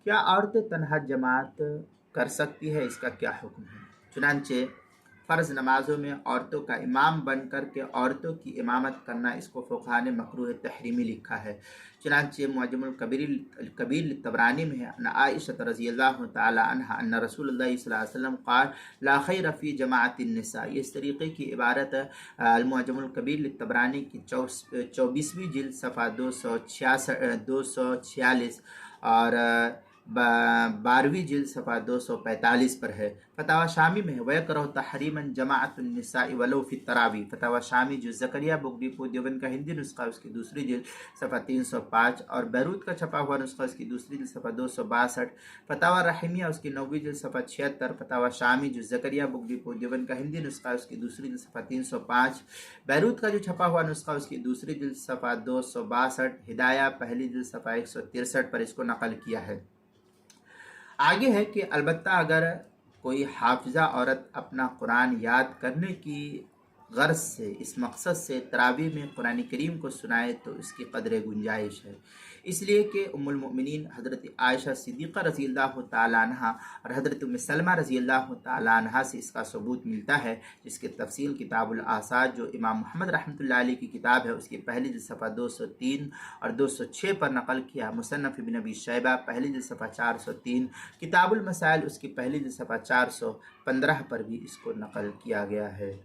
کیا عورتیں تنہا جماعت کر سکتی ہے؟ اس کا کیا حکم ہے؟ چنانچہ فرض نمازوں میں عورتوں کا امام بن کر کے عورتوں کی امامت کرنا، اس کو فقہاء نے مکروہ تحریمی لکھا ہے۔ چنانچہ معجم الکبیر طبرانی میں ہے، ان عائشہ رضی اللہ تعالی عنہ ان رسول اللہ صلی اللہ علیہ وسلم قال لا خیر فی جماعت النساء۔ یہ اس طریقے کی عبارت المعجم الکبیر طبرانی کی 24ویں جلد صفحہ 246 اور 12ویں جلد صفحہ 245 پر ہے۔ فتاوی شامی میں ہے، وَيَكْرَهُ تَحْرِيمًا جَمَاعَةُ النِّسَاءِ وَلَوْ فِي التَّرَاوِيحِ۔ فتاوی شامی جو زکریا بغوی پور دیوبند کا ہندی نسخہ اس کی دوسری جلد صفحہ 305 اور بیروت کا چھپا ہوا نسخہ اس کی دوسری جلد صفحہ 262، فتاوی رحیمیہ اس کی 9ویں جلد صفحہ 76، فتاوی شامی جو زکریا بغوی پور دیوبند کا ہندی نسخہ اس کی دوسری جلد صفحہ 305، بیروت کا جو چھپا ہوا نسخہ اس کی دوسری جلد صفحہ 262، ہدایہ پہلی جلد صفحہ 163 پر اس کو نقل کیا ہے۔ آگے ہے کہ البتہ اگر کوئی حافظہ عورت اپنا قرآن یاد کرنے کی غرض سے، اس مقصد سے تراویح میں قرآن کریم کو سنائے تو اس کی قدر گنجائش ہے، اس لیے کہ ام المؤمنین حضرت عائشہ صدیقہ رضی اللہ تعالیٰ عنہ اور حضرت ام سلمہ رضی اللہ تعالیٰ عنہ سے اس کا ثبوت ملتا ہے، جس کی تفصیل کتاب الاعصاد جو امام محمد رحمۃ اللہ علیہ کی کتاب ہے اس کی پہلی جلد صفحہ 203 اور 206 پر نقل کیا۔ مصنف ابن ابی شیبہ پہلی جلد صفحہ 403، کتاب المسائل اس کی پہلی جلد صفحہ 415 پر بھی اس کو نقل کیا گیا ہے۔